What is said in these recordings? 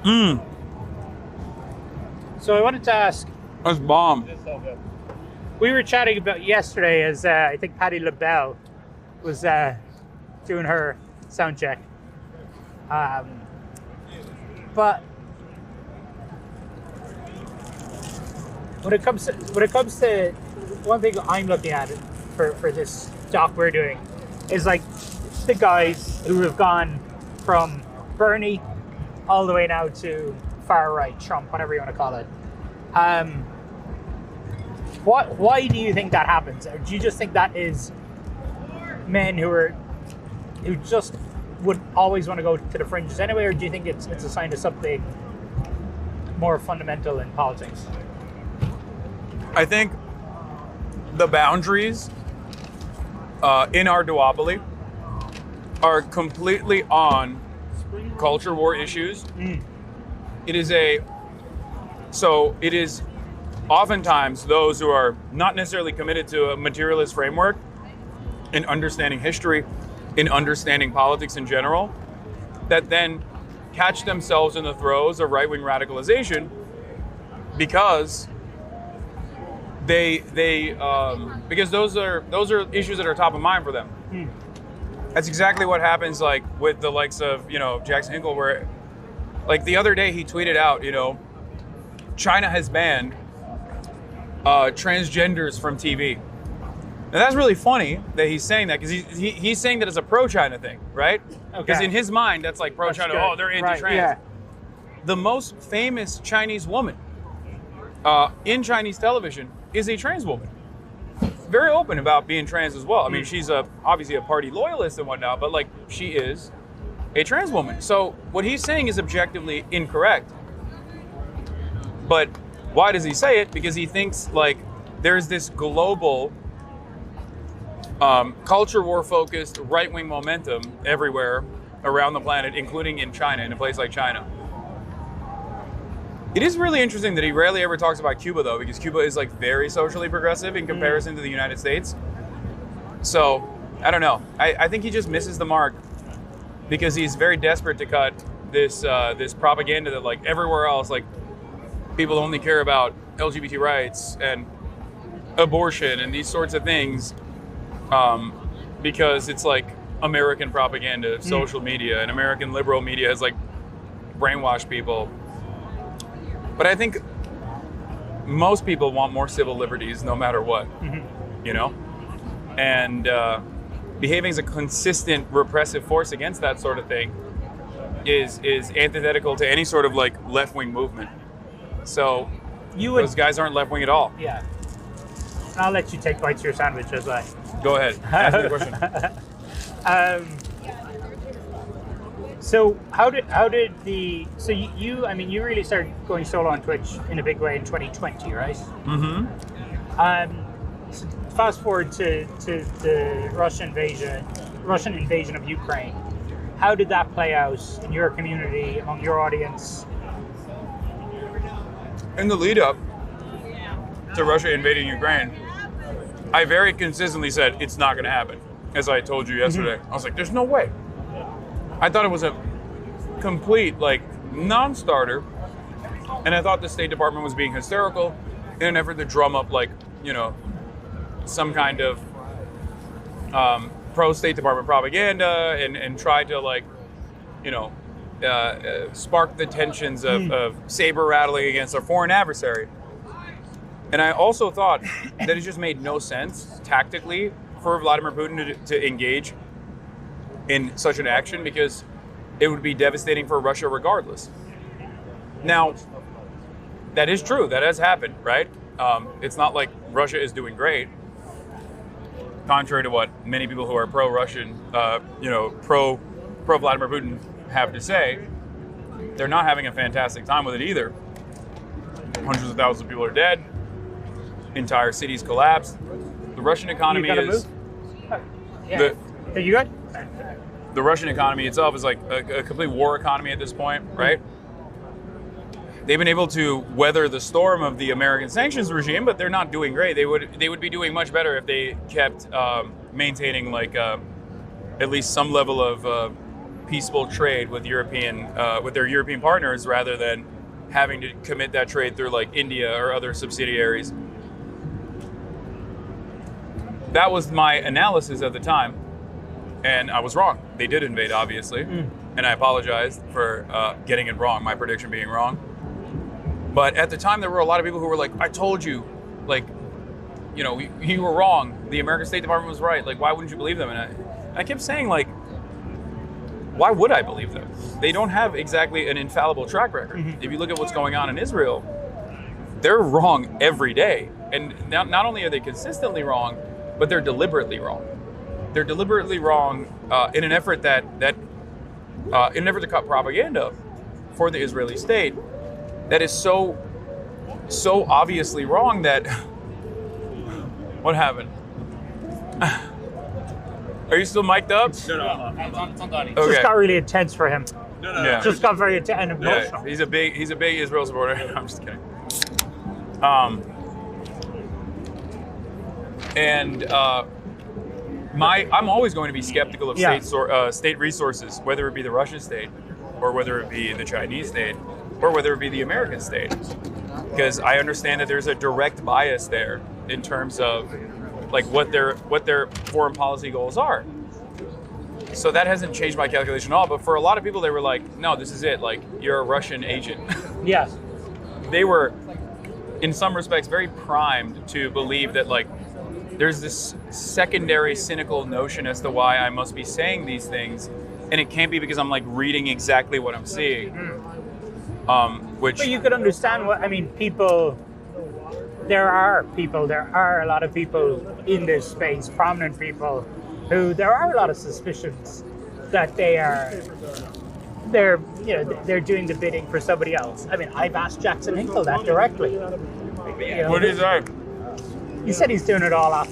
Mm. So I wanted to ask, That's bomb. we were chatting about yesterday as I think Patti LaBelle was doing her sound check. But when it comes to one thing I'm looking at for this doc we're doing is like the guys who have gone from Bernie all the way now to far right Trump, whatever you want to call it. Why do you think that happens? Or do you just think that is men who just would always want to go to the fringes anyway, or do you think it's a sign of something more fundamental in politics? I think the boundaries in our duopoly are completely on culture war issues. It is oftentimes those who are not necessarily committed to a materialist framework in understanding history, in understanding politics in general, that then catch themselves in the throes of right-wing radicalization because because those are issues that are top of mind for them. That's exactly what happens like with the likes of, Jackson Hinkle, where like the other day he tweeted out, China has banned transgenders from TV. Now that's really funny that he's saying that, because he's saying that it's a pro-China thing, right? Because in his mind that's like pro-China. Oh, they're anti-trans. Right, yeah. The most famous Chinese woman in Chinese television is a trans woman. Very open about being trans as well. I mean, she's obviously a party loyalist and whatnot, but like she is a trans woman. So what he's saying is objectively incorrect. But why does he say it? Because he thinks like there's this global culture war focused right-wing momentum everywhere around the planet, including in China, in a place like China. It is really interesting that he rarely ever talks about Cuba, though, because Cuba is like very socially progressive in comparison to the United States. So I don't know. I think he just misses the mark because he's very desperate to cut this propaganda that like everywhere else, like people only care about LGBT rights and abortion and these sorts of things, because it's like American propaganda, social media, and American liberal media has like brainwashed people. But I think most people want more civil liberties no matter what, and behaving as a consistent repressive force against that sort of thing is antithetical to any sort of like left-wing movement. So those guys aren't left-wing at all. Yeah. I'll let you take bites of your sandwich as well. Go ahead. Ask me the question. So you really started going solo on Twitch in a big way in 2020, right? Mm-hmm. So fast forward to the Russian invasion of Ukraine. How did that play out in your community, among your audience? In the lead up to Russia invading Ukraine, I very consistently said it's not going to happen. As I told you yesterday, I was like, "There's no way." I thought it was a complete like non-starter, and I thought the State Department was being hysterical in an effort to drum up like some kind of pro-State Department propaganda and try to like spark the tensions of saber rattling against a foreign adversary. And I also thought that it just made no sense tactically for Vladimir Putin to engage in such an action, because it would be devastating for Russia regardless. Now, that is true. That has happened, right? It's not like Russia is doing great. Contrary to what many people who are pro-Russian, pro Vladimir Putin have to say, they're not having a fantastic time with it either. Hundreds of thousands of people are dead. Entire cities collapsed. The Russian economy is... Yeah. Are you good? The Russian economy itself is like a complete war economy at this point, right? They've been able to weather the storm of the American sanctions regime, but they're not doing great. They would be doing much better if they kept maintaining like at least some level of peaceful trade with with their European partners rather than having to commit that trade through like India or other subsidiaries. That was my analysis at the time, and I was wrong. They did invade, obviously, and I apologized for getting it wrong, my prediction being wrong. But at the time, there were a lot of people who were like, I told you, like, you know, you were wrong. The American State Department was right. Like, why wouldn't you believe them? And I kept saying, like, why would I believe them? They don't have exactly an infallible track record. If you look at what's going on in Israel, they're wrong every day. And not only are they consistently wrong, but they're deliberately wrong. They're deliberately wrong in an effort in an effort to cut propaganda for the Israeli state that is so obviously wrong that what happened? Are you still mic'd up? No. It just got really intense for him. No. Yeah. It just got very intense and emotional. Yeah, he's a big Israel supporter. I'm just kidding. I'm always going to be skeptical of state resources, whether it be the Russian state, or whether it be the Chinese state, or whether it be the American state, because I understand that there's a direct bias there in terms of like what their foreign policy goals are. So that hasn't changed my calculation at all. But for a lot of people, they were like, "No, this is it. Like you're a Russian agent." Yes. They were, in some respects, very primed to believe that like there's this secondary cynical notion as to why I must be saying these things, and it can't be because I'm like reading exactly what I'm seeing. Which But you could understand what I mean. There are a lot of people in this space, prominent people, who there are a lot of suspicions that they're doing the bidding for somebody else. I mean, I've asked Jackson Hinkle that directly. what is that? He said he's doing it all off.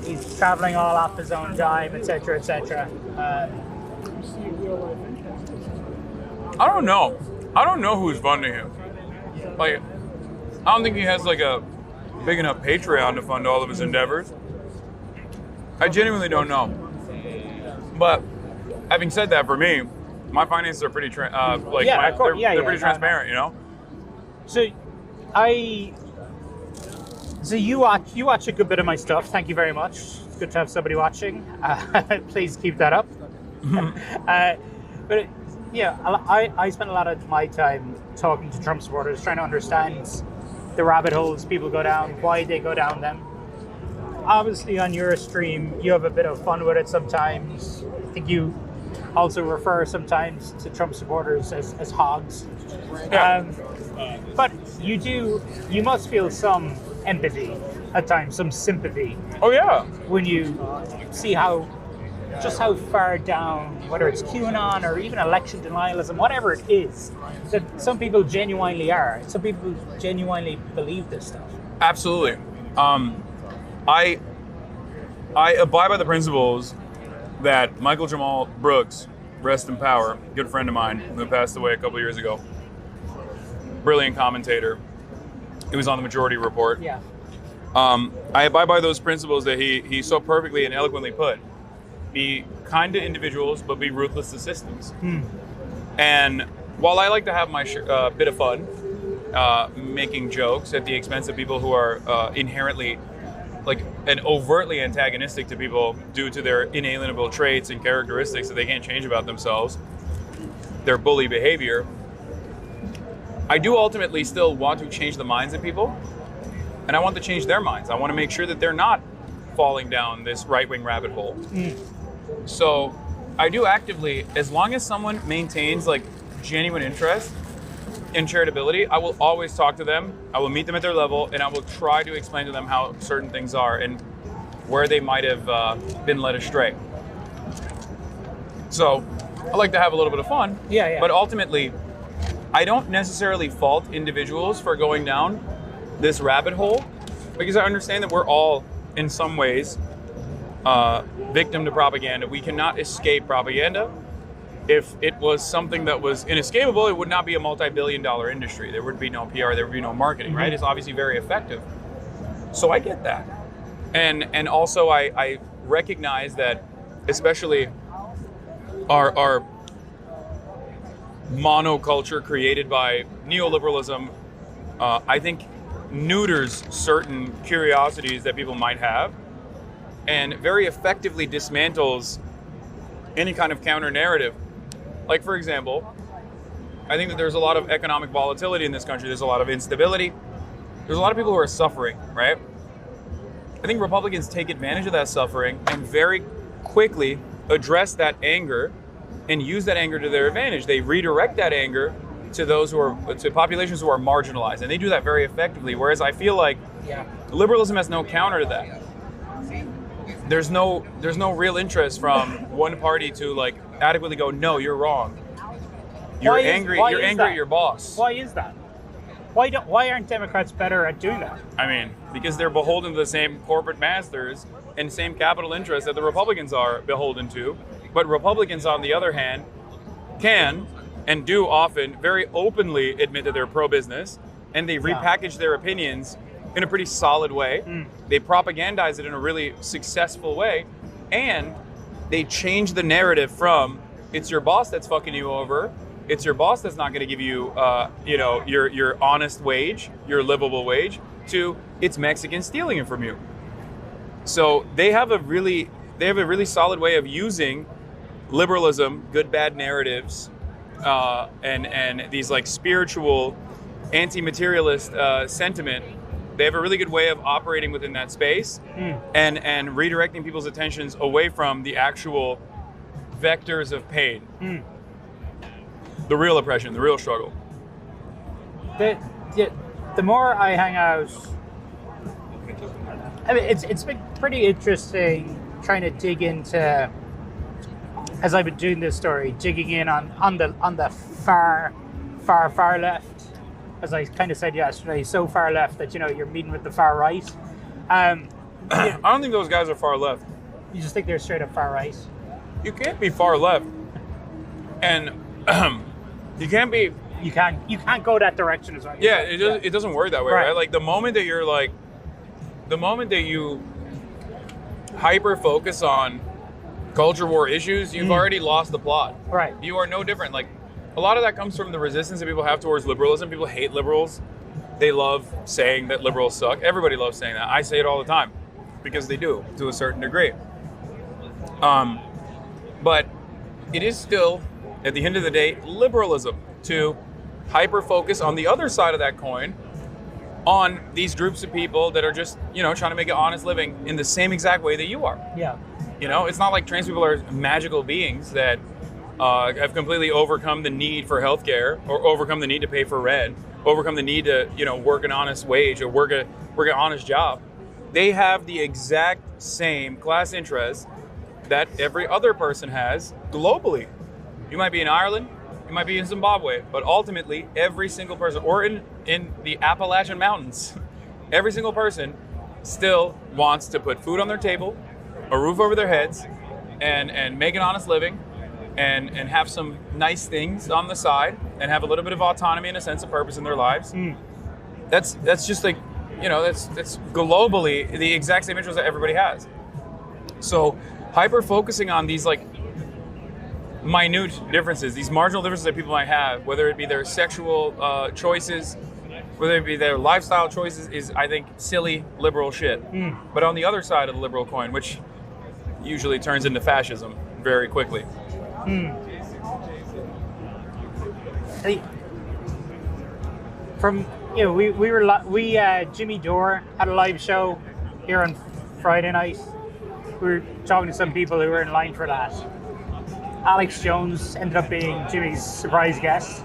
He's traveling all off his own dime, etc., etc. I don't know. I don't know who's funding him. Like, I don't think he has like a big enough Patreon to fund all of his endeavors. I genuinely don't know. But having said that, for me, my finances are pretty they're pretty transparent, you know. So you watch a good bit of my stuff. Thank you very much. It's good to have somebody watching. Please keep that up. But I spend a lot of my time talking to Trump supporters, trying to understand the rabbit holes people go down, why they go down them. Obviously, on your stream, you have a bit of fun with it sometimes. I think you also refer sometimes to Trump supporters as hogs. Yeah. But you must feel some empathy at times, some sympathy Oh yeah. when you see how far down, whether it's QAnon or even election denialism, whatever it is, that some people genuinely are. Some people genuinely believe this stuff. Absolutely. I abide by the principles that Michael Jamal Brooks, rest in power, good friend of mine who passed away a couple years ago, brilliant commentator. He was on the Majority Report. Yeah. I abide by those principles that he so perfectly and eloquently put. Be kind to individuals, but be ruthless to systems. And while I like to have my bit of fun, making jokes at the expense of people who are inherently and overtly antagonistic to people due to their inalienable traits and characteristics that they can't change about themselves, their bully behavior, I do ultimately still want to change the minds of people, and I want to change their minds. I want to make sure that they're not falling down this right-wing rabbit hole. So I do actively, as long as someone maintains like genuine interest and charitability, I will always talk to them. I will meet them at their level, and I will try to explain to them how certain things are and where they might have been led astray. So I like to have a little bit of fun. Yeah. But ultimately, I don't necessarily fault individuals for going down this rabbit hole, because I understand that we're all, in some ways, victim to propaganda. We cannot escape propaganda. If it was something that was inescapable, it would not be a multi-billion-dollar industry. There would be no PR, there would be no marketing, right? It's obviously very effective. So I get that. And also I recognize that especially our monoculture created by neoliberalism, I think neuters certain curiosities that people might have and very effectively dismantles any kind of counter narrative. Like, for example, I think that there's a lot of economic volatility in this country. There's a lot of instability. There's a lot of people who are suffering, right? I think Republicans take advantage of that suffering and very quickly address that anger and use that anger to their advantage. They redirect that anger to those to populations who are marginalized, and they do that very effectively. Whereas I feel like liberalism has no counter to that. There's no real interest from one party to like adequately go, no, you're wrong. You're angry at your boss. Why is that? Why aren't Democrats better at doing that? I mean, because they're beholden to the same corporate masters and same capital interests that the Republicans are beholden to. But Republicans, on the other hand, can and do often very openly admit that they're pro-business, and they repackage their opinions in a pretty solid way. They propagandize it in a really successful way, and they change the narrative from it's your boss that's fucking you over, it's your boss that's not going to give you, your honest wage, your livable wage, to it's Mexicans stealing it from you. So they have a really solid way of using liberalism, good bad narratives, and these like spiritual, anti-materialist sentiment. They have a really good way of operating within that space and redirecting people's attentions away from the actual vectors of pain. The real oppression, the real struggle. The more I hang out, I mean, it's been pretty interesting trying to dig into, as I've been doing this story, digging in on the far left, as I kind of said yesterday, so far left that you're meeting with the far right. I don't think those guys are far left. You just think they're straight up far right? You can't be far left, and you can't be. You can't go that direction as well. Yeah, it doesn't work that way, right? Like the moment that you hyper focus on culture war issues, you've already lost the plot. Right. You are no different. Like a lot of that comes from the resistance that people have towards liberalism. People hate liberals. They love saying that liberals suck. Everybody loves saying that. I say it all the time because they do to a certain degree. But it is still, at the end of the day, liberalism to hyper focus on the other side of that coin on these groups of people that are just, trying to make an honest living in the same exact way that you are. Yeah. It's not like trans people are magical beings that have completely overcome the need for healthcare or overcome the need to pay for rent, overcome the need to, work an honest wage or work an honest job. They have the exact same class interests that every other person has globally. You might be in Ireland, you might be in Zimbabwe, but ultimately every single person, or in the Appalachian Mountains, every single person still wants to put food on their table, a roof over their heads, and make an honest living, and have some nice things on the side, and have a little bit of autonomy and a sense of purpose in their lives. That's just like, that's globally the exact same interest that everybody has. So hyper focusing on these like minute differences, these marginal differences that people might have, whether it be their sexual choices, whether it be their lifestyle choices, is, I think, silly liberal shit. But on the other side of the liberal coin, which usually turns into fascism very quickly. From Jimmy Dore had a live show here on Friday night. We were talking to some people who were in line for that. Alex Jones ended up being Jimmy's surprise guest.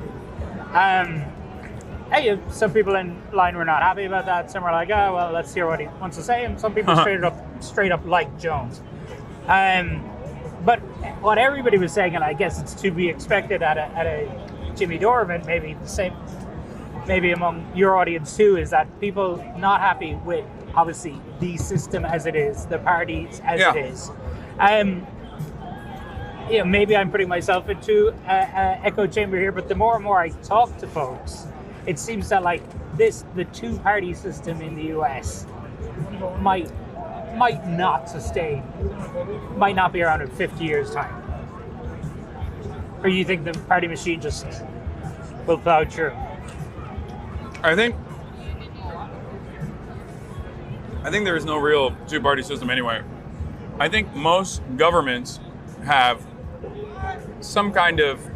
Some people in line were not happy about that. Some were like, "Oh, well, let's hear what he wants to say." And some people straight up like Jones. But what everybody was saying, and I guess it's to be expected at a Jimmy Dore event, maybe the same, maybe among your audience too, is that people not happy with obviously the system as it is, the parties as it is. Maybe I'm putting myself into an echo chamber here, but the more and more I talk to folks, it seems that like the two-party system in the US might not sustain, might not be around in 50 years' time. Or you think the party machine just will plow through? I think there is no real two-party system anyway. I think most governments have some kind of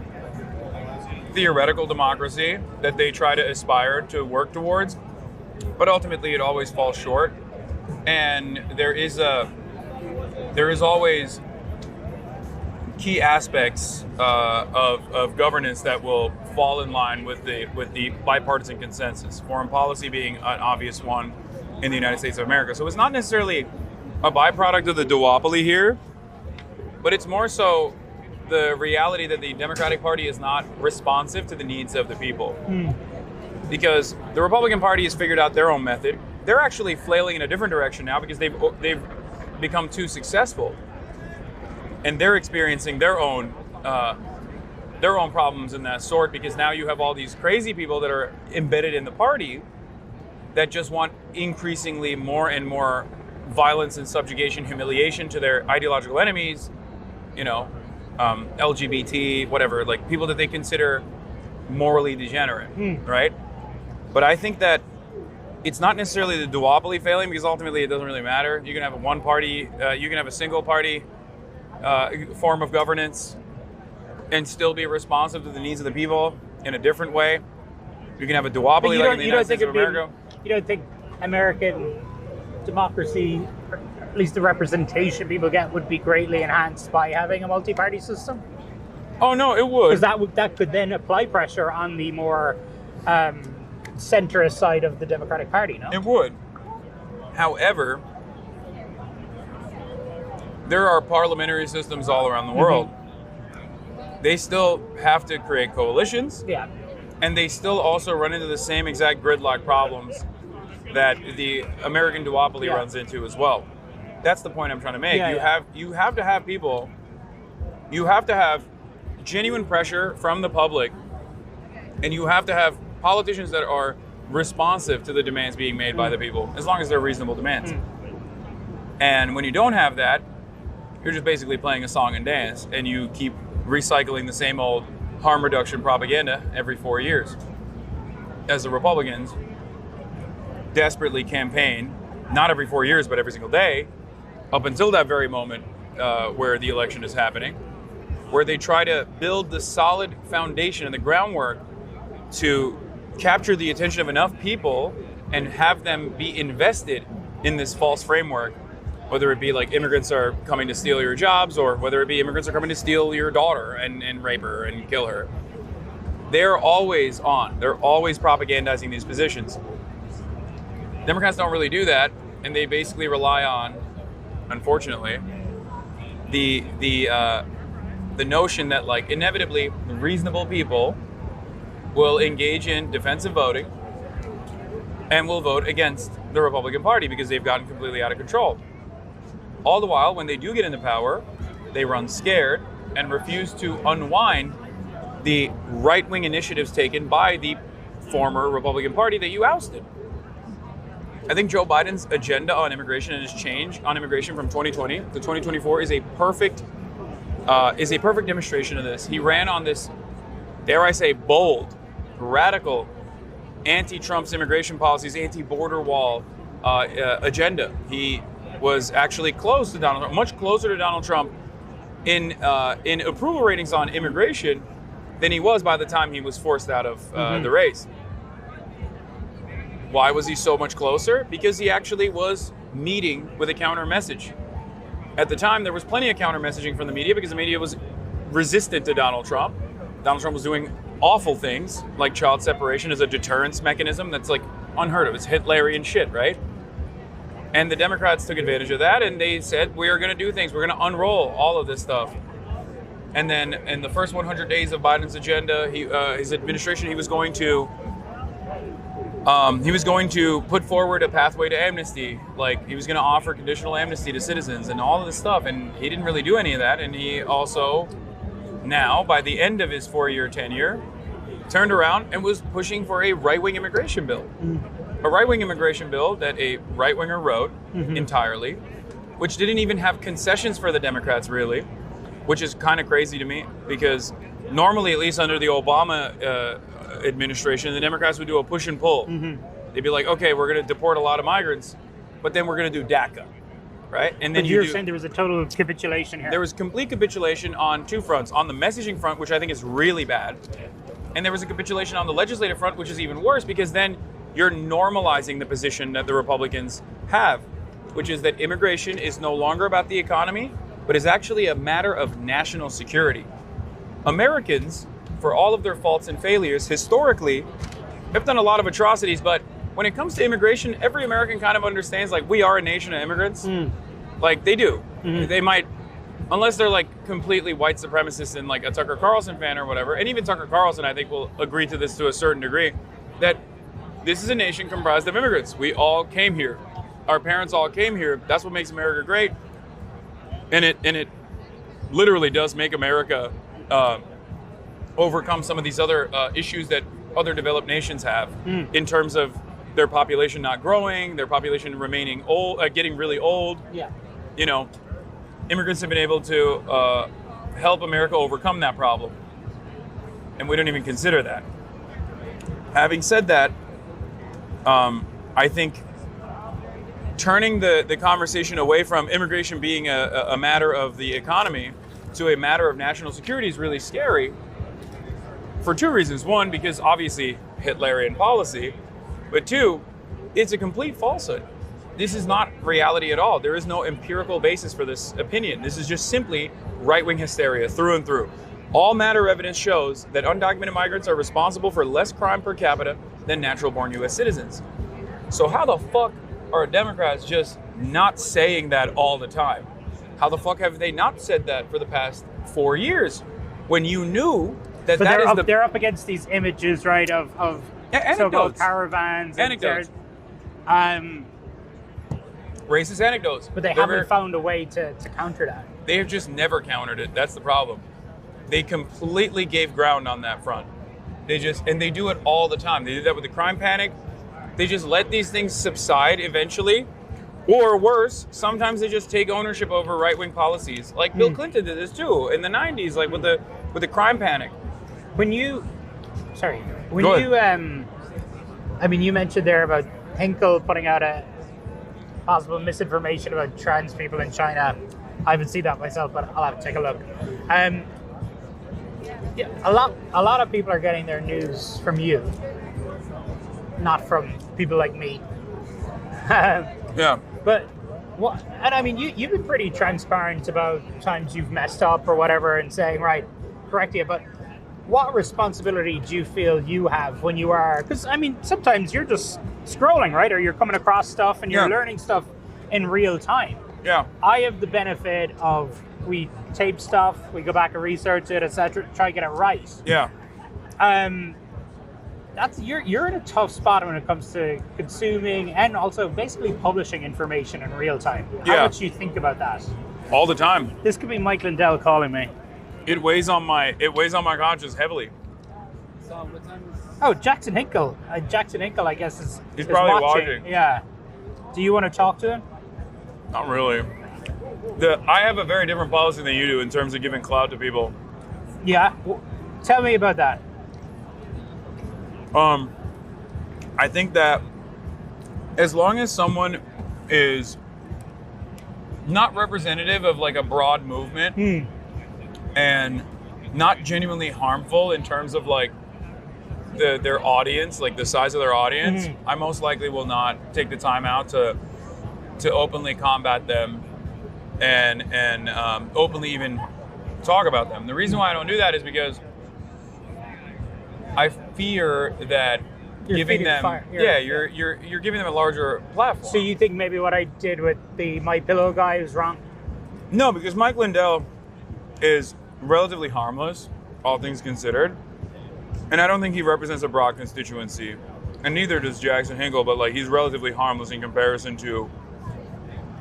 theoretical democracy that they try to aspire to work towards, but ultimately it always falls short. And there is always key aspects of governance that will fall in line with the bipartisan consensus. Foreign policy being an obvious one in the United States of America. So it's not necessarily a byproduct of the duopoly here, but it's more so the reality that the Democratic Party is not responsive to the needs of the people. Because the Republican Party has figured out their own method. They're actually flailing in a different direction now because they've become too successful, and they're experiencing their own problems in that sort, because now you have all these crazy people that are embedded in the party that just want increasingly more and more violence and subjugation, humiliation to their ideological enemies, LGBT, whatever, like people that they consider morally degenerate, right? But I think that it's not necessarily the duopoly failing, because ultimately it doesn't really matter. You can have a one party, you can have a single party form of governance and still be responsive to the needs of the people in a different way. You can have a duopoly like in the United States of America. You don't think American democracy, or at least the representation people get, would be greatly enhanced by having a multi-party system? Oh no, it would. Because that could then apply pressure on the more centrist side of the Democratic Party, no? It would. However, there are parliamentary systems all around the world. They still have to create coalitions. Yeah. And they still also run into the same exact gridlock problems that the American duopoly runs into as well. That's the point I'm trying to make. You have to have people, you have to have genuine pressure from the public, and you have to have politicians that are responsive to the demands being made by the people, as long as they're reasonable demands. And when you don't have that, you're just basically playing a song and dance, and you keep recycling the same old harm reduction propaganda every 4 years, as the Republicans desperately campaign, not every 4 years, but every single day, up until that very moment where the election is happening, where they try to build the solid foundation and the groundwork to capture the attention of enough people and have them be invested in this false framework, whether it be like immigrants are coming to steal your jobs, or whether it be immigrants are coming to steal your daughter and rape her and kill her. They're always on. They're always propagandizing these positions. Democrats don't really do that, and they basically rely on, unfortunately, the notion that like inevitably reasonable people will engage in defensive voting and will vote against the Republican Party because they've gotten completely out of control. All the while, when they do get into power, they run scared and refuse to unwind the right-wing initiatives taken by the former Republican Party that you ousted. I think Joe Biden's agenda on immigration and his change on immigration from 2020 to 2024 is a perfect demonstration of this. He ran on this, dare I say, bold, radical, anti-Trump's immigration policies, anti-border wall agenda. He was actually close to Donald Trump, much closer to Donald Trump in approval ratings on immigration than he was by the time he was forced out of the race. Why was he so much closer? Because he actually was meeting with a counter message. At the time, there was plenty of counter messaging from the media because the media was resistant to Donald Trump. Donald Trump was doing awful things like child separation as a deterrence mechanism that's like unheard of. It's Hitlerian shit, right? And the Democrats took advantage of that, and they said, we are going to do things. We're going to unroll all of this stuff. And then in the first 100 days of Biden's agenda, his administration, he was going to put forward a pathway to amnesty. Like, he was going to offer conditional amnesty to citizens and all of this stuff. And he didn't really do any of that. And he also, now, by the end of his 4-year tenure, turned around and was pushing for a right-wing immigration bill. A right-wing immigration bill that a right-winger wrote entirely, which didn't even have concessions for the Democrats, really, which is kind of crazy to me, because normally, at least under the Obama administration, the Democrats would do a push and pull. They'd be like, okay, we're going to deport a lot of migrants, but then we're going to do DACA, right? And then you're saying there was a total capitulation here. There was complete capitulation on two fronts. On the messaging front, which I think is really bad, and there was a capitulation on the legislative front, which is even worse, because then you're normalizing the position that the Republicans have, which is that immigration is no longer about the economy, but is actually a matter of national security. Americans, for all of their faults and failures, historically, have done a lot of atrocities, but when it comes to immigration, every American kind of understands, like, we are a nation of immigrants. Like, they do. They might, unless they're, like, completely white supremacists and, like, a Tucker Carlson fan or whatever, and even Tucker Carlson, I think, will agree to this to a certain degree, that this is a nation comprised of immigrants. We all came here. Our parents all came here. That's what makes America great. And it literally does make America overcome some of these other issues that other developed nations have in terms of their population not growing, their population remaining old, getting really old. Yeah. You know, immigrants have been able to help America overcome that problem. And we don't even consider that. Having said that, I think turning the conversation away from immigration being a matter of the economy to a matter of national security is really scary for two reasons. One, because obviously Hitlerian policy, but two, it's a complete falsehood. This is not reality at all. There is no empirical basis for this opinion. This is just simply right-wing hysteria through and through. All matter evidence shows that undocumented migrants are responsible for less crime per capita than natural-born U.S. citizens. So how the fuck are Democrats just not saying that all the time? How the fuck have they not said that for the past 4 years when you knew that but that is they're up against these images, right, of so-called caravans. Anecdotes. Racist anecdotes. But they haven't found a way to counter that. They have just never countered it. That's the problem. They completely gave ground on that front. And they do it all the time. They did that with the crime panic. They just let these things subside eventually. Or worse, sometimes they just take ownership over right-wing policies. Like Bill Clinton did this too in the 90s, like with the crime panic. You mentioned there about Hinkle putting out a possible misinformation about trans people in China. I haven't seen that myself, but I'll have to take a look. A lot of people are getting their news from you, not from people like me. Yeah. But what? And I mean, you've been pretty transparent about times you've messed up or whatever, and saying, right, correct you. But what responsibility do you feel you have when you are? Because I mean, sometimes you're just scrolling, right, or you're coming across stuff and you're learning stuff in real time. Yeah. I have the benefit of we tape stuff, we go back and research it, etc., try to get it right. Yeah. You're in a tough spot when it comes to consuming and also basically publishing information in real time. How much do you think about that? All the time. This could be Mike Lindell calling me. It weighs on my conscience heavily. So what time is? Oh, Jackson Hinkle. Jackson Hinkle, I guess, is probably watching. Yeah. Do you want to talk to him? Not really. I have a very different policy than you do in terms of giving clout to people. Yeah. Tell me about that. I think that as long as someone is not representative of like a broad movement and not genuinely harmful in terms of like their audience, like the size of their audience, I most likely will not take the time out to openly combat them and openly even talk about them. The reason why I don't do that is because I fear that You're giving them, fire. you're giving them a larger platform. So you think maybe what I did with the My Pillow guy was wrong? No, because Mike Lindell is relatively harmless, all things considered, and I don't think he represents a broad constituency, and neither does Jackson Hinkle. But like, he's relatively harmless in comparison to,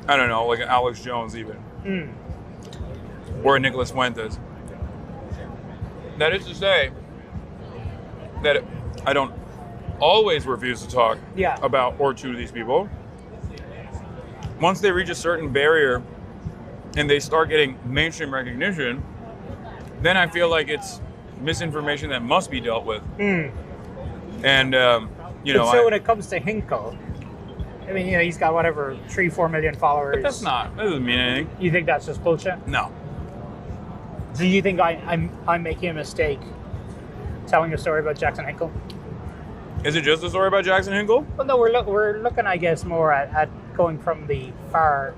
I don't know, like an Alex Jones even, or a Nicholas Fuentes. That is to say that I don't always refuse to talk about or to these people. Once they reach a certain barrier and they start getting mainstream recognition, then I feel like it's misinformation that must be dealt with. Mm. And you know, so when it comes to Hinkle, I mean, he's got whatever 3-4 million followers. but that doesn't mean anything. You think that's just bullshit? No. Do you think I'm making a mistake telling a story about Jackson Hinkle? Is it just a story about Jackson Hinkle? Well, no, we're looking, I guess, more at going from the far,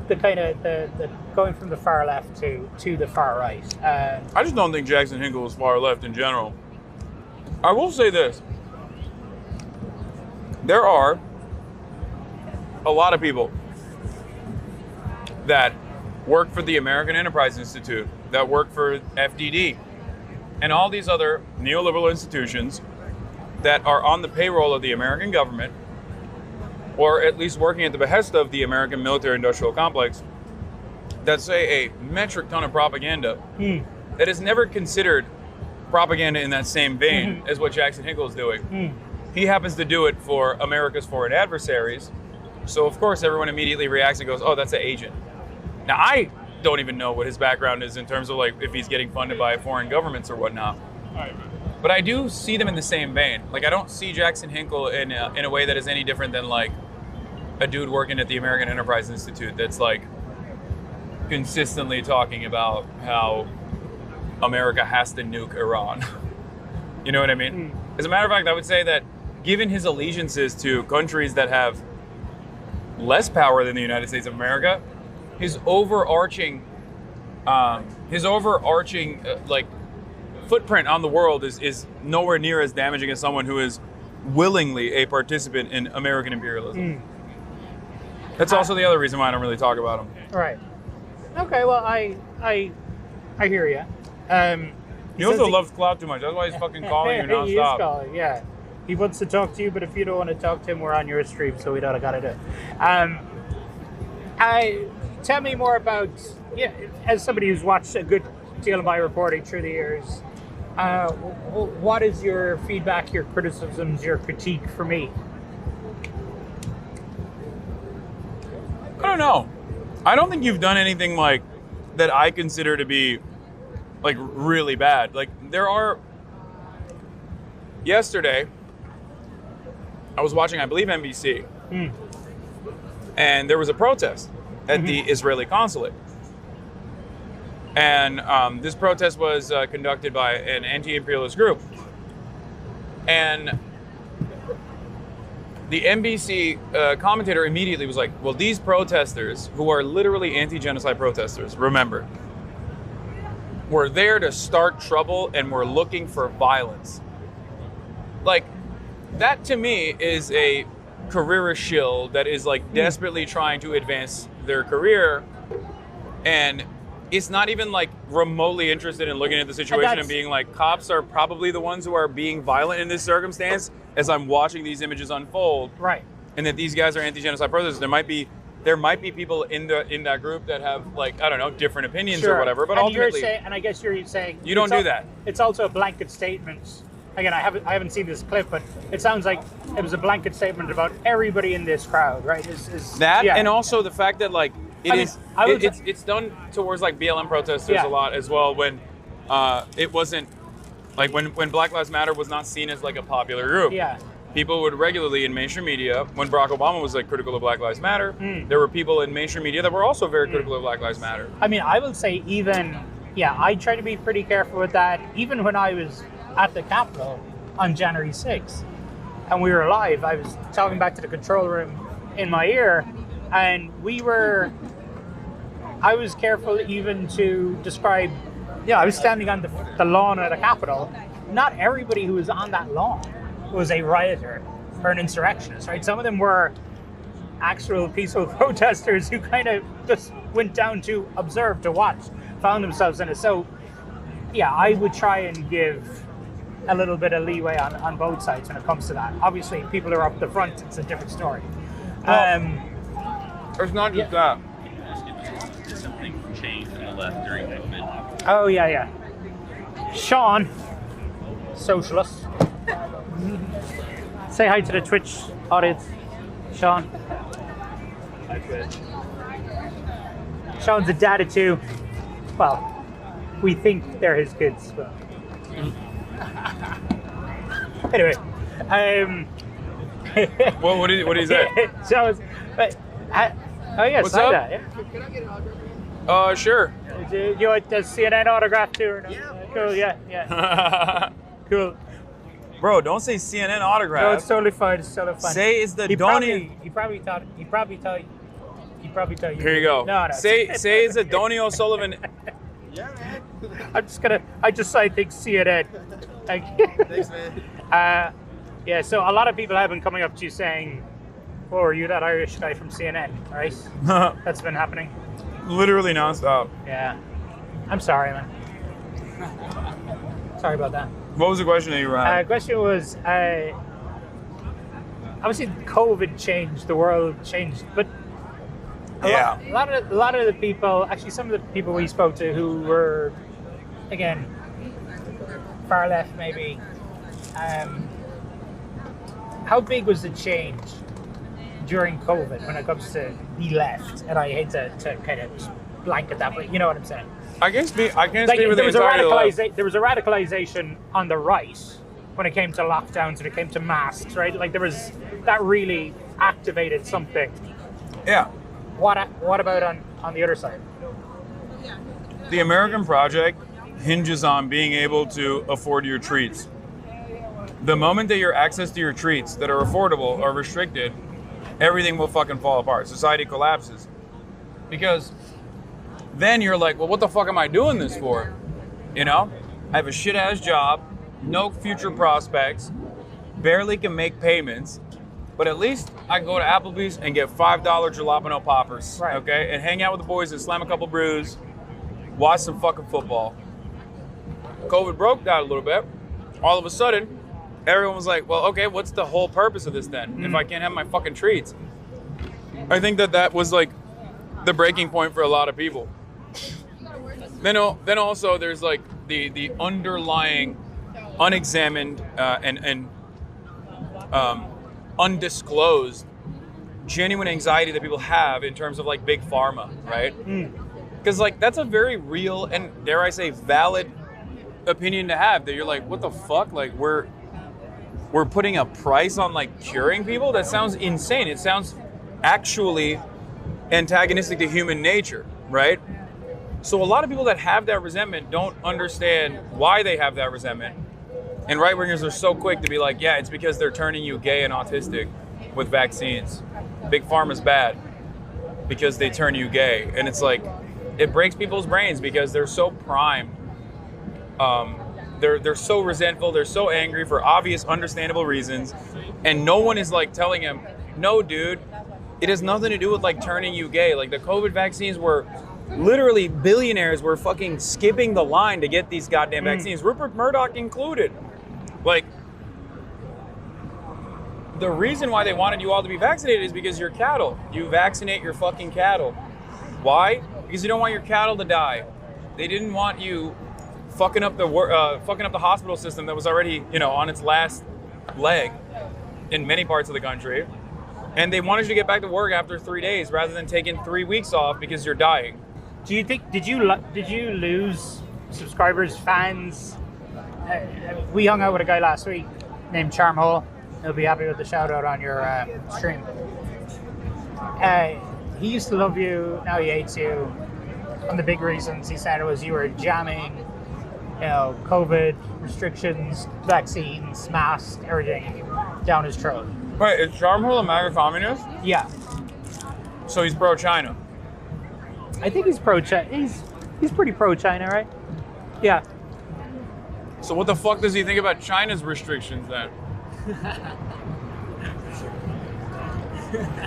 going from the far left to the far right. I just don't think Jackson Hinkle is far left in general. I will say this. There are a lot of people that work for the American Enterprise Institute, that work for FDD, and all these other neoliberal institutions that are on the payroll of the American government, or at least working at the behest of the American military-industrial complex, that say a metric ton of propaganda that is never considered propaganda in that same vein as what Jackson Hinkle is doing. He happens to do it for America's foreign adversaries, so of course everyone immediately reacts and goes, oh, that's an agent. Now, I don't even know what his background is in terms of like if he's getting funded by foreign governments or whatnot. But I do see them in the same vein. Like, I don't see Jackson Hinkle in a way that is any different than like a dude working at the American Enterprise Institute that's like consistently talking about how America has to nuke Iran. You know what I mean? As a matter of fact, I would say that given his allegiances to countries that have less power than the United States of America, his overarching like footprint on the world is nowhere near as damaging as someone who is willingly a participant in American imperialism. That's also the other reason why I don't really talk about him. Right. Okay. Well, I hear you. He also loves clout too much. That's why he's fucking calling you nonstop. He is calling, yeah. He wants to talk to you, but if you don't want to talk to him, we're on your stream, so we don't gotta do it. Tell me more about, as somebody who's watched a good deal of my reporting through the years, what is your feedback, your criticisms, your critique for me? I don't know. I don't think you've done anything like that I consider to be like really bad. Like there are. Yesterday, I was watching, I believe, NBC, and there was a protest at the Israeli consulate. And this protest was conducted by an anti-imperialist group. And the NBC commentator immediately was like, well, these protesters, who are literally anti-genocide protesters, remember, were there to start trouble and were looking for violence. Like, that to me is a careerist shill that is like desperately trying to advance their career, and it's not even like remotely interested in looking at the situation and being like, cops are probably the ones who are being violent in this circumstance as I'm watching these images unfold. Right. And that these guys are anti-genocide protesters. There might be people in that group that have, like, I don't know, different opinions or whatever, but ultimately, and I guess you're saying you don't do that. It's also a blanket statement. Again, I haven't seen this clip, but it sounds like it was a blanket statement about everybody in this crowd, right? And also the fact that like it's done towards like BLM protesters a lot as well. When it wasn't like when Black Lives Matter was not seen as like a popular group. Yeah. People would regularly in mainstream media, when Barack Obama was like critical of Black Lives Matter, there were people in mainstream media that were also very critical of Black Lives Matter. I mean, I will say I try to be pretty careful with that. Even when I was at the Capitol on January 6th, and we were live, I was talking back to the control room in my ear, and I was careful even to describe, I was standing on the lawn at the Capitol. Not everybody who was on that lawn was a rioter or an insurrectionist, right? Some of them were actual peaceful protesters who kind of just went down to observe, to watch, found themselves in it. So, I would try and give a little bit of leeway on both sides when it comes to that. Obviously, people are up the front, it's a different story. It's not just that. Did something change on the left during COVID? Oh, yeah. Sean, socialist. Say hi to the Twitch audience, Sean. Hi, Twitch. Sean's a dad of two. Well, we think they're his kids. But anyway, What did he say? so it's, oh yeah, What's sign up? that. Yeah. Sure. Do you want the CNN autograph too? Or no? Cool. Yeah. Cool. Bro, don't say CNN autograph. No, it's totally fine. It's totally fine. Say it's the He Donny. probably thought you. Here you go. No. Say it's a Donny O'Sullivan. I just think CNN. Like, Thanks, man. yeah. So a lot of people have been coming up to you saying, "Oh, are you that Irish guy from CNN?" Right? That's been happening. Literally nonstop. Yeah. I'm sorry, man. Sorry about that. What was the question that you were at? Question was, obviously COVID changed, the world changed, but a lot of the people, actually some of the people we spoke to who were, again, far left maybe, how big was the change during COVID when it comes to the left? And I hate to kind of just blanket that, but you know what I'm saying. I can't speak for the There was entirety of the left. there was a radicalization on the right when it came to lockdowns, when it came to masks, right? Like there was, that really activated something. Yeah. What about on the other side? The American project hinges on being able to afford your treats. The moment that your access to your treats that are affordable are restricted, everything will fucking fall apart. Society collapses. Because then you're like, well, what the fuck am I doing this for? You know? I have a shit-ass job, no future prospects, barely can make payments, but at least I can go to Applebee's and get $5 jalapeno poppers, Right. okay? And hang out with the boys and slam a couple brews, watch some fucking football. COVID broke that a little bit. All of a sudden, everyone was like, well, okay, what's the whole purpose of this then? If I can't have my fucking treats. I think that was like the breaking point for a lot of people. Then also there's like the underlying unexamined and undisclosed genuine anxiety that people have in terms of like big pharma, right? Because like that's a very real and dare I say valid opinion to have, that you're like, what the fuck? Like we're putting a price on like curing people? That sounds insane. It sounds actually antagonistic to human nature, right? So a lot of people that have that resentment don't understand why they have that resentment. And right-wingers are so quick to be like, yeah, it's because they're turning you gay and autistic with vaccines. Big Pharma's bad because they turn you gay. And it's like, it breaks people's brains because they're so primed. They're so resentful, they're so angry for obvious, understandable reasons. And no one is like telling them, no, dude, it has nothing to do with like turning you gay. Like the COVID vaccines were literally billionaires were fucking skipping the line to get these goddamn vaccines, Rupert Murdoch included. Like, the reason why they wanted you all to be vaccinated is because you're cattle. You vaccinate your fucking cattle. Why? Because you don't want your cattle to die. They didn't want you fucking up the hospital system that was already, on its last leg in many parts of the country. And they wanted you to get back to work after 3 days rather than taking 3 weeks off because you're dying. Do you think did you lose subscribers, fans? We hung out with a guy last week named Charm Hole. He'll be happy with the shout out on your stream. He used to love you, now he hates you. One of the big reasons he said was you were jamming, COVID restrictions, vaccines, masks, everything down his throat. Wait, is Charm Hole a MAGA communist? Yeah, So he's pro-China. I think he's pro-China. He's pretty pro-China, right? Yeah. So what the fuck does he think about China's restrictions then?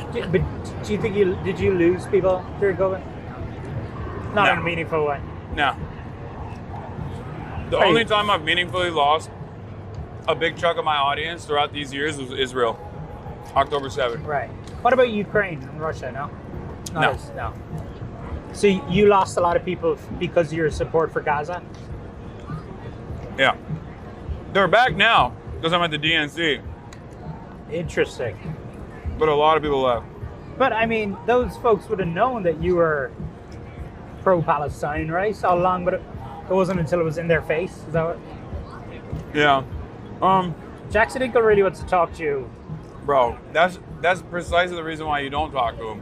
But do you think did you lose people during COVID? Not No. in a meaningful way. No. The Hey. only time I've meaningfully lost a big chunk of my audience throughout these years was Israel. October 7th. Right. What about Ukraine and Russia? No. No. No. So you lost a lot of people because of your support for Gaza? Yeah. They're back now because I'm at the DNC, Interesting. but a lot of people left. But I mean, those folks would have known that you were pro-Palestine, right? All along, but It wasn't until it was in their face. Is that what? Yeah. Jackson Inkle really wants to talk to you. Bro, that's precisely the reason why you don't talk to him.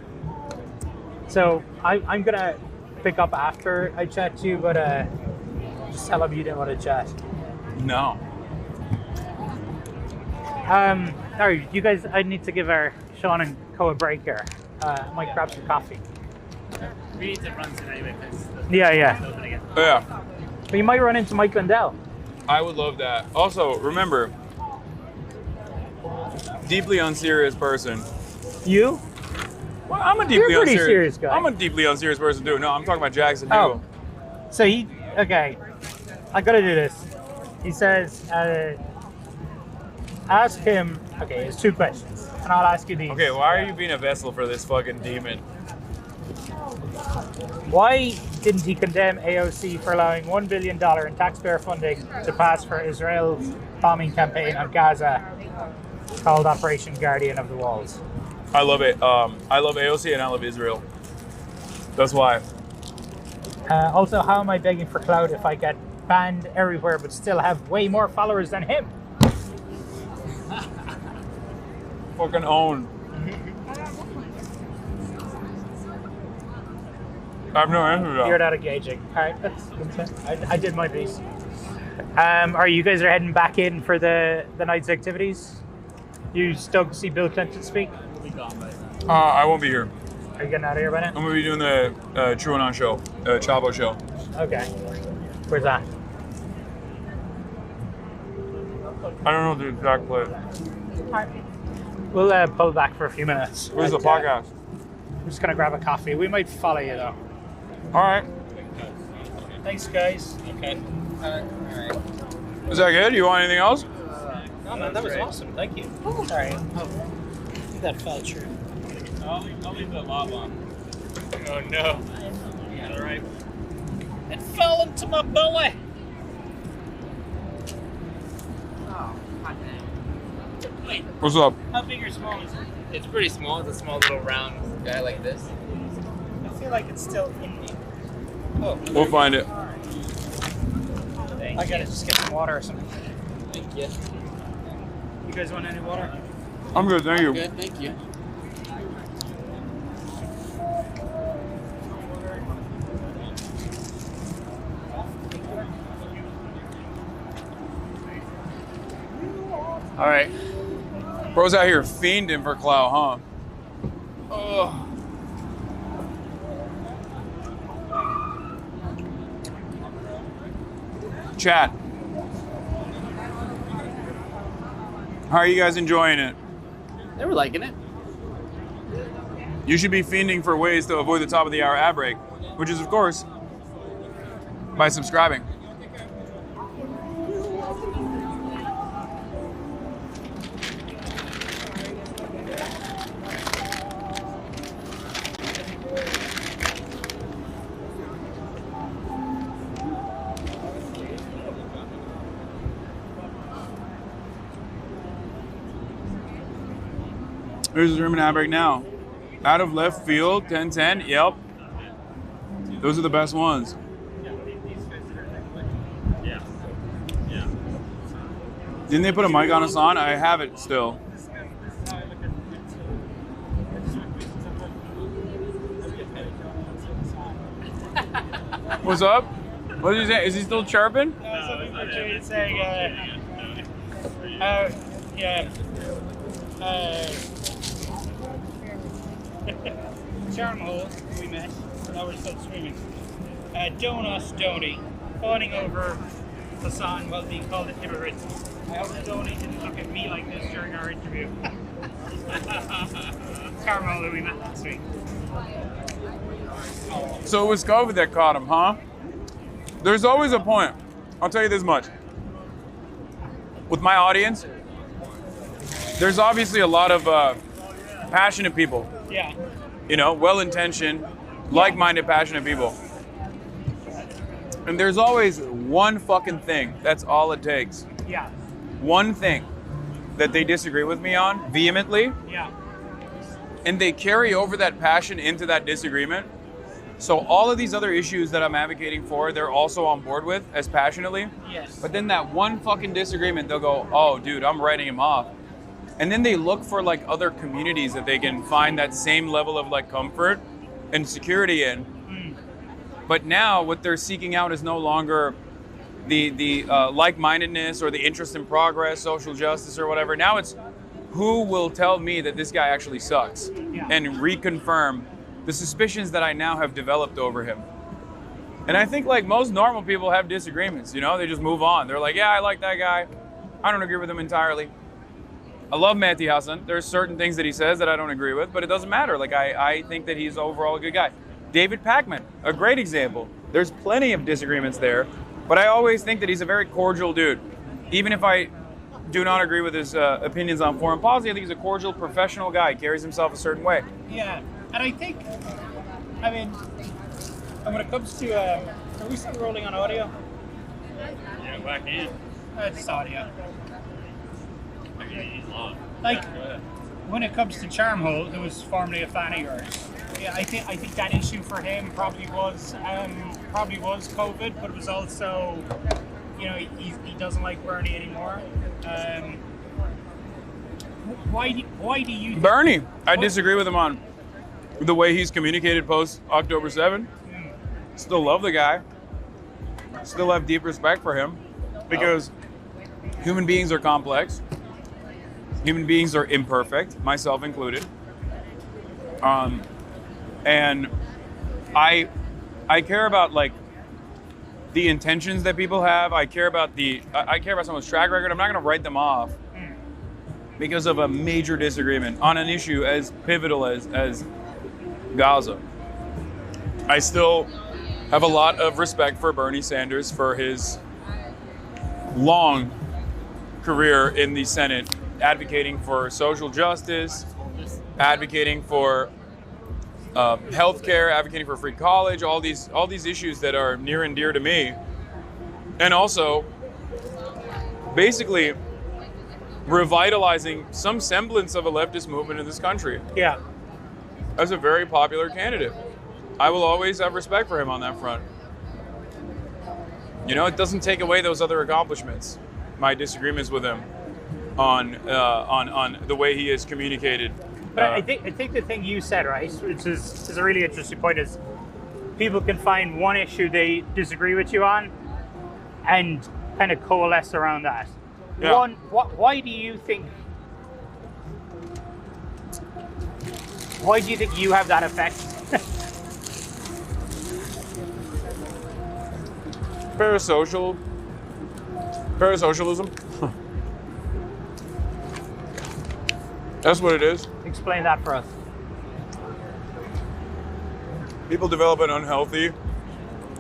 So I'm gonna pick up after I chat to you, but just tell him you didn't want to chat. No. Sorry, you guys. I need to give our Sean and Co a break here. I might grab some coffee. We need to run soon anyway because Yeah. open again. Yeah. But you might run into Mike Lindell. I would love that. Also, remember, deeply unserious person. You? Well, I'm a deeply You're a pretty unserious serious guy. I'm a deeply unserious person too. No, I'm talking about Jackson. Oh. Too. So okay. I gotta do this. He says, ask him. Okay, it's 2 questions, and I'll ask you these. Okay, why are you being a vessel for this fucking demon? Why didn't he condemn AOC for allowing $1 billion in taxpayer funding to pass for Israel's bombing campaign on Gaza called Operation Guardian of the Walls? I love it. I love AOC and I love Israel. That's why. Also, how am I begging for clout if I get banned everywhere but still have way more followers than him? Fucking own. I have no answer to that. You're not engaging. All right, that's I did my piece. Are you guys are heading back in for the night's activities? You stoked to see Bill Clinton speak? We'll be gone by then. I won't be here. Are you getting out of here by now? I'm gonna be doing the Truanon show, Chavo show. Okay. Where's that? I don't know the exact place. All right. We'll pull back for a few minutes. Where's the And, podcast? I'm just gonna grab a coffee. We might follow you though. All right. Thanks, guys. Okay. All right. Is that good? You want anything else? No, man, that was awesome. Thank you. All right. Oh, that fell true. I'll leave the lob on. Oh no. Yeah, all right. It fell into my belly. Oh, hot damn. Wait, What's up? how big or small is it? It's pretty small. It's a small little round guy like this. I feel like it's still in me. Oh, We'll find it. I gotta just get some water or something. thank you. You guys want any water? I'm good, thank you. Good, thank you. All right. Bro's out here fiending for clout, huh? Oh. Chat. How are you guys enjoying it? They were liking it. You should be fiending for ways to avoid the top of the hour ad break, which is, of course, by subscribing. There's a room in ad break now. Out of left field, 10-10, yep. Those are the best ones. Yeah. Yeah. Didn't they put a mic on Hasan? I have it still. What's up? What did he say? Is he still chirping? Saying, yeah. Charmhole, we met. Now we're still streaming. Donos Donny, fawning over Hasan while being called an immigrant. I hope Donny didn't look at me like this during our interview. Charmhole, who we met last week. So it was COVID that caught him, huh? There's always a point. I'll tell you this much. With my audience, there's obviously a lot of passionate people. Yeah. You know, well-intentioned, like-minded, passionate people. And there's always one fucking thing. That's all it takes. Yeah. One thing that they disagree with me on vehemently, Yeah. and they carry over that passion into that disagreement. So all of these other issues that I'm advocating for, they're also on board with as passionately. Yes. But then that one fucking disagreement, they'll go, oh, dude, I'm writing him off. And then they look for like other communities that they can find that same level of like comfort and security in. But now what they're seeking out is no longer the like-mindedness or the interest in progress, social justice or whatever. Now it's who will tell me that this guy actually sucks and reconfirm the suspicions that I now have developed over him. And I think like most normal people have disagreements, you know, they just move on. They're like, yeah, I like that guy. I don't agree with him entirely. I love Mehdi Hasan. There's certain things that he says that I don't agree with, but it doesn't matter. Like I think that he's overall a good guy. David Pakman, a great example. There's plenty of disagreements there, but I always think that he's a very cordial dude. Even if I do not agree with his opinions on foreign policy, I think he's a cordial, professional guy. He carries himself a certain way. Yeah, and I think, I mean, and when it comes to, are we still rolling on audio? Yeah, back in. It's audio. I mean, he's long. Like, Go ahead. when it comes to Charmhole, who was formerly a fan of yours, yeah, I think that issue for him probably was COVID, but it was also, you know, he doesn't like Bernie anymore. Why do you think, Bernie, I disagree with him on the way he's communicated post October 7. Still love the guy. Still have deep respect for him because human beings are complex. Human beings are imperfect, myself included. And I care about like the intentions that people have. I care about someone's track record. I'm not going to write them off because of a major disagreement on an issue as pivotal as Gaza. I still have a lot of respect for Bernie Sanders for his long career in the Senate, advocating for social justice, advocating for healthcare, advocating for free college, all these issues that are near and dear to me, and also basically revitalizing some semblance of a leftist movement in this country. Yeah. As a very popular candidate, I will always have respect for him on that front. You know, it doesn't take away those other accomplishments, my disagreements with him on the way he has communicated. But I think the thing you said, right, which is a really interesting point, is people can find one issue they disagree with you on and kind of coalesce around that. Yeah. Why do you think you have that effect? Parasocialism. That's what it is. Explain that for us. People develop an unhealthy,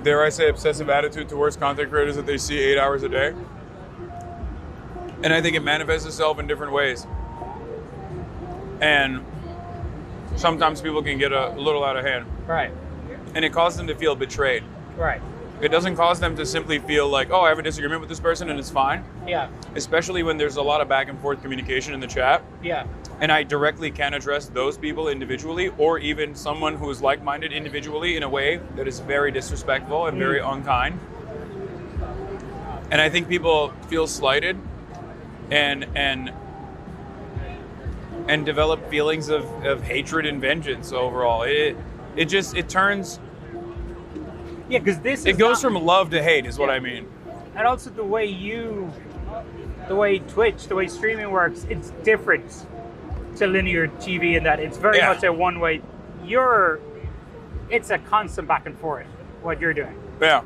dare I say, obsessive attitude towards content creators that they see 8 hours a day. And I think it manifests itself in different ways. And sometimes people can get a little out of hand. Right. And it causes them to feel betrayed. Right. It doesn't cause them to simply feel like, oh, I have a disagreement with this person and it's fine. Yeah. Especially when there's a lot of back and forth communication in the chat. Yeah. And I directly can address those people individually, or even someone who is like-minded individually in a way that is very disrespectful and very unkind. And I think people feel slighted and develop feelings of hatred and vengeance overall. It turns. Yeah, because it goes from love to hate, is what I mean. And also the way Twitch, the way streaming works, it's different to linear TV in that it's very much a one-way. It's a constant back and forth, what you're doing. Yeah.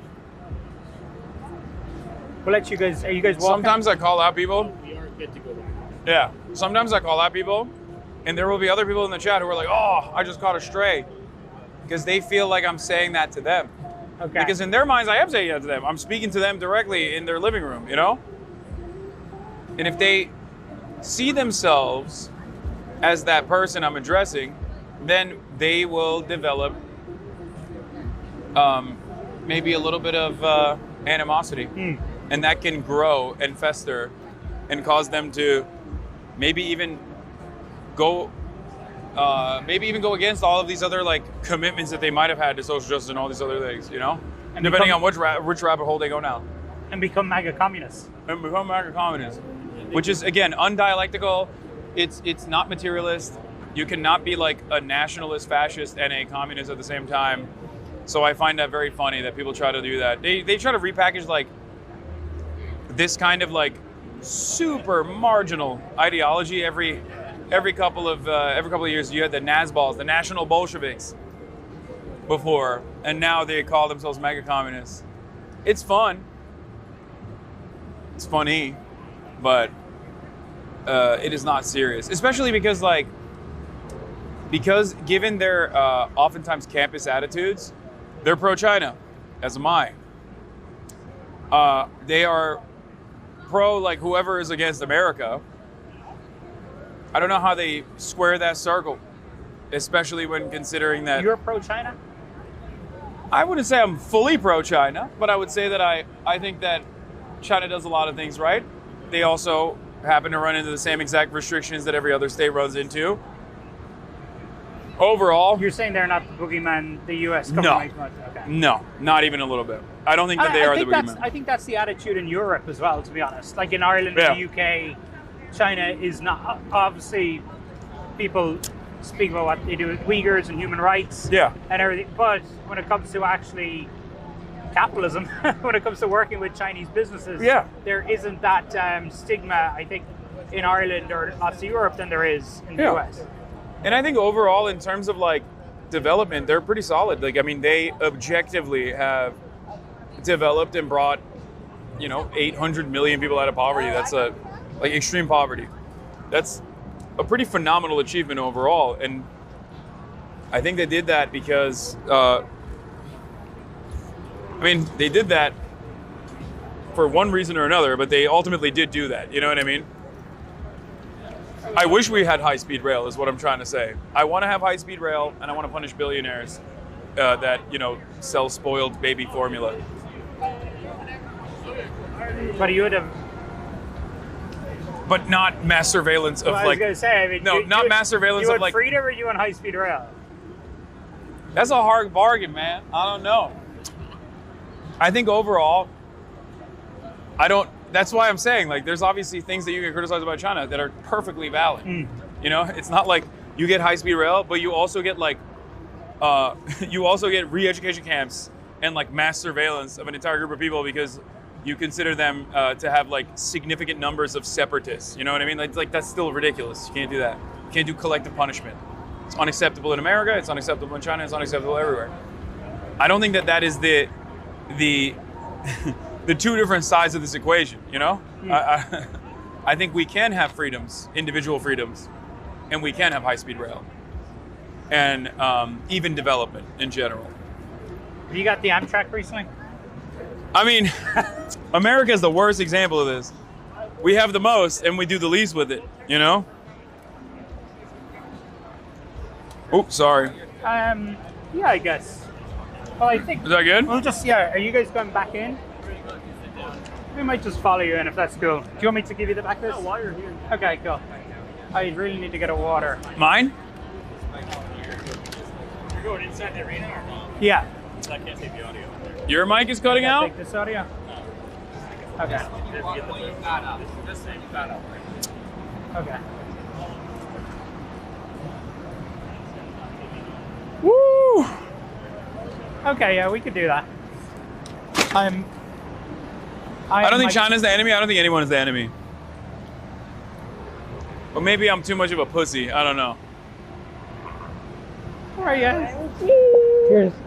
We'll let you guys, are you guys walking? Sometimes I call out people. We are good to go back. Yeah. Sometimes I call out people, and there will be other people in the chat who are like, oh, I just caught a stray. Because they feel like I'm saying that to them. Okay. Because in their minds, I am saying that to them. I'm speaking to them directly in their living room, you know? And if they see themselves as that person I'm addressing, then they will develop maybe a little bit of animosity. And that can grow and fester and cause them to maybe even go maybe even go against all of these other like commitments that they might have had to social justice and all these other things, you know? And Depending on which rabbit hole they go down. And become MAGA communists. And become MAGA communists. Which is, again, undialectical. It's not materialist. You cannot be like a nationalist, fascist, and a communist at the same time. So I find that very funny that people try to do that. They try to repackage like this kind of like super marginal ideology every couple of years. You had the Nazballs, the National Bolsheviks, before, and now they call themselves MAGA communists. It's fun. It's funny, but it is not serious. Especially because given their oftentimes campus attitudes, they're pro-China, as am I. They are pro like whoever is against America. I don't know how they square that circle, especially when considering that You're pro-China? I wouldn't say I'm fully pro-China, but I would say that I think that China does a lot of things right. They also happen to run into the same exact restrictions that every other state runs into. Overall, You're saying they're not the boogeyman the U.S. No. government makes much? Okay. no, not even a little bit. I don't think that they are the boogeyman. I think that's the attitude in Europe as well, to be honest. Like in Ireland Yeah. and the UK, China is not, obviously people speak about what they do with Uyghurs and human rights Yeah. and everything, but when it comes to actually capitalism, when it comes to working with Chinese businesses, Yeah. there isn't that stigma, I think, in Ireland or lots of Europe than there is in the Yeah. US. And I think overall, in terms of like development, they're pretty solid. Like, I mean, they objectively have developed and brought, 800 million people out of poverty. That's extreme poverty. That's a pretty phenomenal achievement overall. And I think they did that because, they did that for one reason or another, but they ultimately did do that. You know what I mean? I wish we had high-speed rail is what I'm trying to say. I want to have high-speed rail, and I want to punish billionaires that, sell spoiled baby formula. But you would have. But not mass surveillance of Well, I was going to say, I mean, No, not mass surveillance you of want like. freedom or you want high-speed rail? That's a hard bargain, man. I don't know. I think overall, that's why I'm saying, like, there's obviously things that you can criticize about China that are perfectly valid. It's not like you get high-speed rail, but you also get re-education camps and like mass surveillance of an entire group of people because you consider them to have like significant numbers of separatists. You know what I mean? Like that's still ridiculous. You can't do that. You can't do collective punishment. It's unacceptable in America. It's unacceptable in China. It's unacceptable everywhere. I don't think that is the the two different sides of this equation. I think we can have freedoms, individual freedoms, and we can have high-speed rail, and even development in general. Have you got the Amtrak recently? I mean, America is the worst example of this. We have the most, and we do the least with it. Oops, sorry. Yeah, I guess. Well, I think Is that good? we'll just, are you guys going back in? We might just follow you in if that's cool. Do you want me to give you the back list? No, while you're here. Okay, cool. I really need to get a water. Mine? You're going inside the arena or not? Yeah. So I can't take the audio. Your mic is cutting Can I out? take this audio? Okay. Just say fat out. Okay. Woo! Okay, yeah, we could do that. I don't think China's the enemy. I don't think anyone is the enemy. Or maybe I'm too much of a pussy. I don't know. All right, yeah.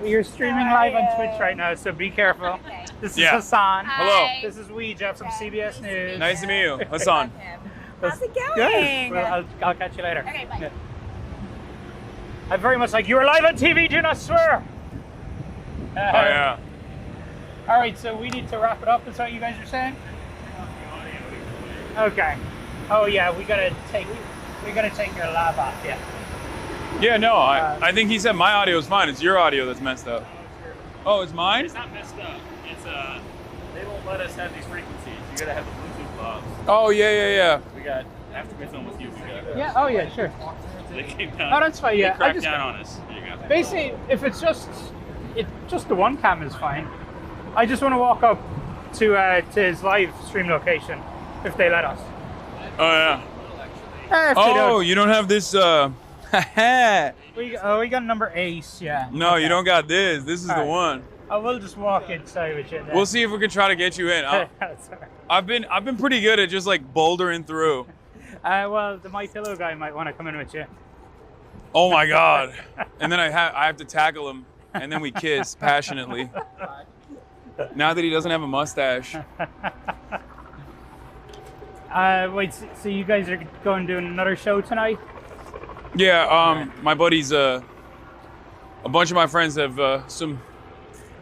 You're streaming live on Twitch right now, so be careful. This is Yeah. Hasan. Hello. This is Ouija from CBS News. Nice to meet you, Hasan. How's it going? Good. Well, I'll catch you later. Okay, bye. Yeah. I'm very much like, you are live on TV, do not swear. Oh yeah. All right, so we need to wrap it up. Is what you guys are saying? Okay. Oh yeah, we gotta take your lab off. Yeah. Yeah, no, I think he said my audio is fine. It's your audio that's messed up. Oh, it's mine? It's not messed up. It's they won't let us have these frequencies. You gotta have the Bluetooth knobs. Oh, yeah. We got After we film with you, we got. Yeah. Oh yeah. Sure. So they came down. Oh, that's fine. Yeah. They cracked down on us. There you go. Basically, if it's just the one cam is fine. I just want to walk up to his live stream location if they let us. Oh yeah. If they Oh, don't. you don't have this. We got number 8. Yeah. No, Okay. you don't got this. This is the Alright. one. I will just walk inside with you. Then. We'll see if we can try to get you in. That's all right. I've been pretty good at just like bouldering through. Well, the My Pillow guy might want to come in with you. Oh my god! And then I have to tackle him, and then we kiss passionately. Now that he doesn't have a mustache. Wait, so you guys are going doing another show tonight? Yeah. My buddies. A bunch of my friends have some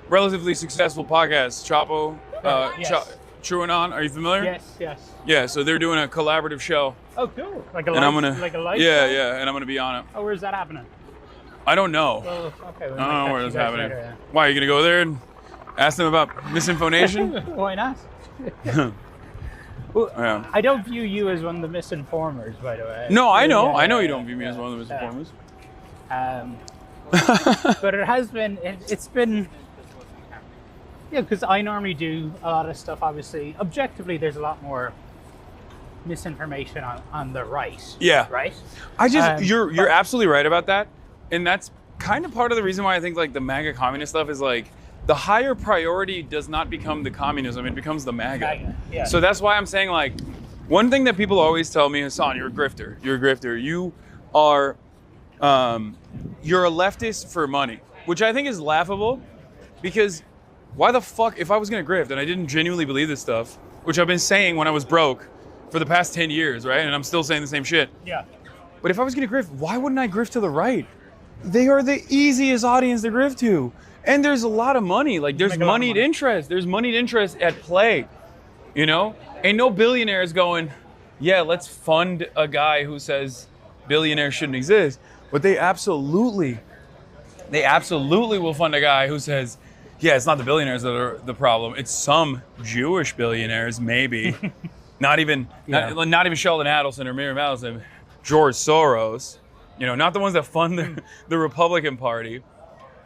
relatively successful podcasts. Chapo, Yes. True and On. Are you familiar? Yes. Yeah. So they're doing a collaborative show, Oh, cool. Like a and live, I'm gonna. like a live yeah, show? yeah, and I'm gonna be on it. Oh, where's that happening? I don't know. Oh, okay. I don't know where that's happening. Why are you gonna go there and ask them about misinformation? Why not? Well, Yeah. I don't view you as one of the misinformers, by the way. No, I know. Yeah, I know you yeah, don't view me as one of the misinformers. But it has been. It's been. Yeah, because I normally do a lot of stuff. Obviously, objectively, there's a lot more misinformation on the right. Yeah. Right. I just you're but- absolutely right about that, and that's kind of part of the reason why I think like the MAGA communist stuff is like the higher priority does not become the communism; it becomes the MAGA. MAGA, yeah. So that's why I'm saying like one thing that people always tell me, Hasan, you're a grifter. You're a grifter. You are you're a leftist for money, which I think is laughable, because why the fuck if I was gonna grift and I didn't genuinely believe this stuff, which I've been saying when I was broke for the past 10 years, right? And I'm still saying the same shit. Yeah. But if I was gonna grift, why wouldn't I grift to the right? They are the easiest audience to grift to. And there's a lot of money. Like there's Make a lot of moneyed money. interest. There's moneyed interest at play. You know? Ain't no billionaires going, yeah, let's fund a guy who says billionaires shouldn't exist. But they absolutely will fund a guy who says, yeah, it's not the billionaires that are the problem. It's some Jewish billionaires, maybe. Not even Sheldon Adelson or Miriam Adelson. George Soros. You know, not the ones that fund the Republican Party.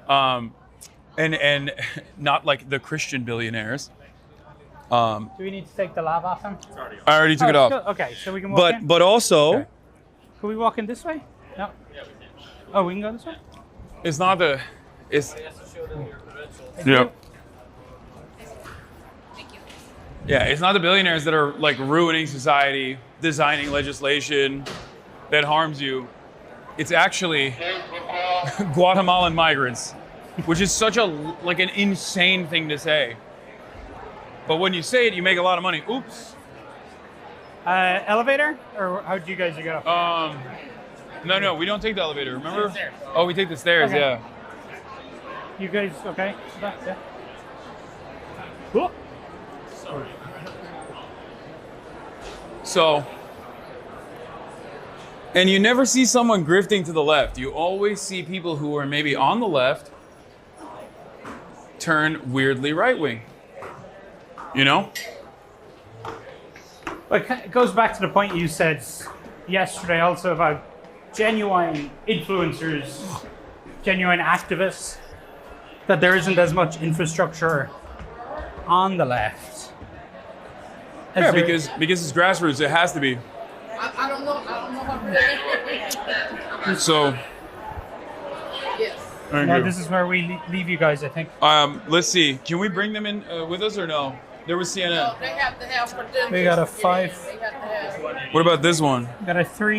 And not like the Christian billionaires. Do we need to take the lav off him? I already took it off. Okay, so we can walk in? But also, Okay. Can we walk in this way? No. Oh, we can go this way? it's not the it's Thank yeah. you. Yeah, it's not the billionaires that are like ruining society, designing legislation that harms you. It's actually Guatemalan migrants, which is such an insane thing to say. But when you say it, you make a lot of money. Oops. Elevator? Or how do you guys get up? No, we don't take the elevator. Remember? Oh, we take the stairs. Okay. Yeah. You guys okay? Yeah. Cool. So, and you never see someone grifting to the left. You always see people who are maybe on the left turn weirdly right wing. You know? But it goes back to the point you said yesterday also about genuine influencers, genuine activists, that there isn't as much infrastructure on the left. as Yeah, there- because it's grassroots. It has to be. I don't know how to So, Yes. thank No, you. this is where we leave you guys, I think. Let's see. Can we bring them in with us or no? There was CNN. They have to have credentials. We got a to get 5. in. They have to have. What about this one? Got a 3.